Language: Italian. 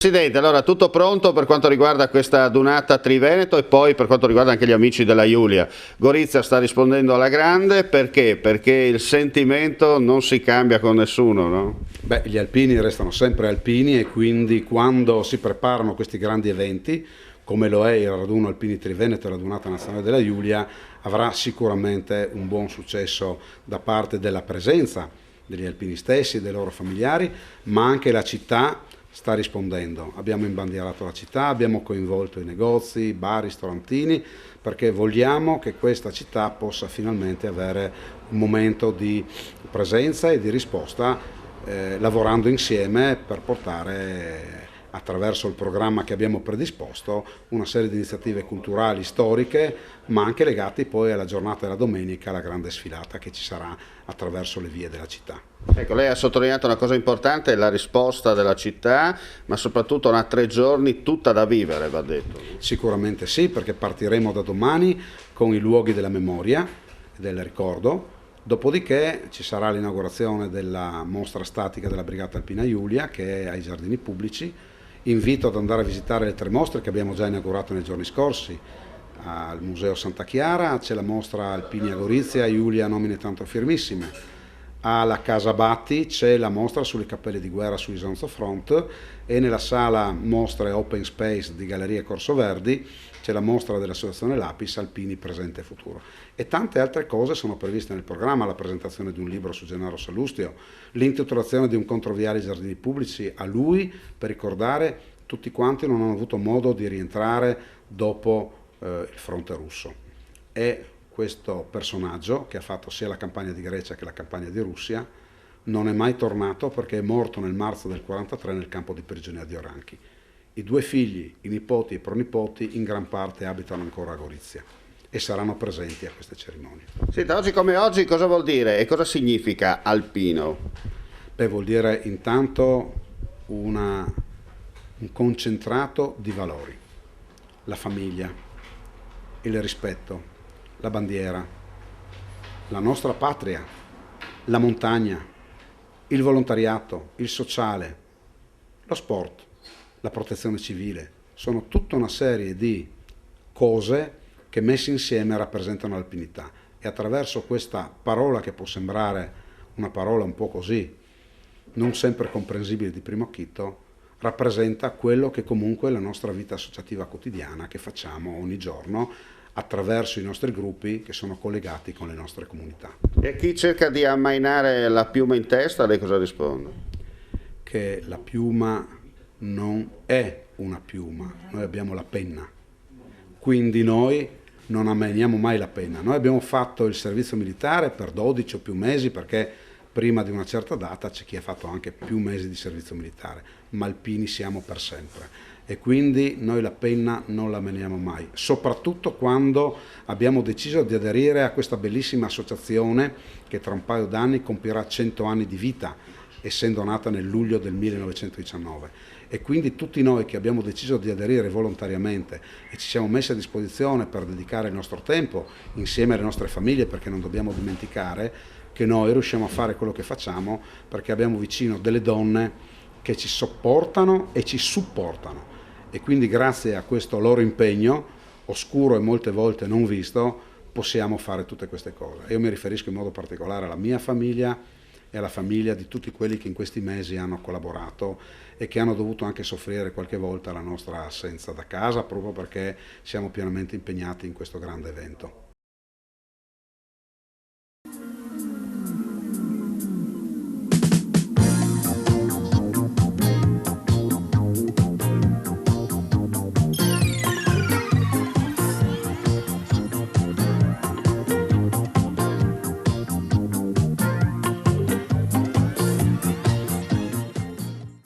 Presidente, allora tutto pronto per quanto riguarda questa Dunata Triveneto e poi per quanto riguarda anche gli amici della Giulia. Gorizia sta rispondendo alla grande, perché? Perché il sentimento non si cambia con nessuno, no? Beh, gli alpini restano sempre alpini e quindi quando si preparano questi grandi eventi, come lo è il raduno Alpini Triveneto e la Dunata Nazionale della Giulia, avrà sicuramente un buon successo da parte della presenza degli alpini stessi, dei loro familiari, ma anche la città sta rispondendo. Abbiamo imbandierato la città, abbiamo coinvolto i negozi, bar, ristorantini, perché vogliamo che questa città possa finalmente avere un momento di presenza e di risposta, lavorando insieme per portare, attraverso il programma che abbiamo predisposto, una serie di iniziative culturali, storiche, ma anche legate poi alla giornata della domenica, alla grande sfilata che ci sarà attraverso le vie della città. Ecco, lei ha sottolineato una cosa importante, la risposta della città, ma soprattutto una 3 giorni tutta da vivere, va detto. Sicuramente sì, perché partiremo da domani con i luoghi della memoria e del ricordo, dopodiché ci sarà l'inaugurazione della mostra statica della Brigata Alpina Giulia, che è ai Giardini Pubblici. Invito ad andare a visitare le 3 mostre che abbiamo già inaugurato nei giorni scorsi. Al Museo Santa Chiara c'è la mostra Alpini a Gorizia, Giulia nomine tanto firmissime. Alla Casa Batti c'è la mostra sulle cappelle di guerra sull'Isonzo Front e nella sala mostre Open Space di Galleria Corso Verdi c'è la mostra dell'Associazione Lapis Alpini Presente e Futuro. E tante altre cose sono previste nel programma, la presentazione di un libro su Gennaro Sallustio, l'intitolazione di un controviale ai Giardini Pubblici a lui per ricordare tutti quanti non hanno avuto modo di rientrare dopo il fronte russo. E questo personaggio, che ha fatto sia la campagna di Grecia che la campagna di Russia, non è mai tornato perché è morto nel marzo del 1943 nel campo di prigionia di Oranchi. I 2 figli, i nipoti e i pronipoti in gran parte abitano ancora a Gorizia e saranno presenti a queste cerimonie. Senta, oggi come oggi cosa vuol dire e cosa significa alpino? Beh, vuol dire intanto un concentrato di valori, la famiglia, il rispetto, la bandiera, la nostra patria, la montagna, il volontariato, il sociale, lo sport, la protezione civile. Sono tutta una serie di cose che messe insieme rappresentano l'alpinità e attraverso questa parola, che può sembrare una parola un po' così, non sempre comprensibile di primo acchito, rappresenta quello che comunque è la nostra vita associativa quotidiana che facciamo ogni giorno attraverso i nostri gruppi che sono collegati con le nostre comunità. E a chi cerca di ammainare la piuma in testa, lei cosa risponde? Che la piuma non è una piuma, noi abbiamo la penna, quindi noi non ammainiamo mai la penna. Noi abbiamo fatto il servizio militare per 12 o più mesi perché prima di una certa data c'è chi ha fatto anche più mesi di servizio militare, ma alpini siamo per sempre. E quindi noi la penna non la meniamo mai, soprattutto quando abbiamo deciso di aderire a questa bellissima associazione che tra un paio d'anni compirà 100 anni di vita, essendo nata nel luglio del 1919. E quindi tutti noi che abbiamo deciso di aderire volontariamente e ci siamo messi a disposizione per dedicare il nostro tempo insieme alle nostre famiglie, perché non dobbiamo dimenticare che noi riusciamo a fare quello che facciamo perché abbiamo vicino delle donne che ci sopportano e ci supportano. E quindi grazie a questo loro impegno, oscuro e molte volte non visto, possiamo fare tutte queste cose. Io mi riferisco in modo particolare alla mia famiglia e alla famiglia di tutti quelli che in questi mesi hanno collaborato e che hanno dovuto anche soffrire qualche volta la nostra assenza da casa, proprio perché siamo pienamente impegnati in questo grande evento.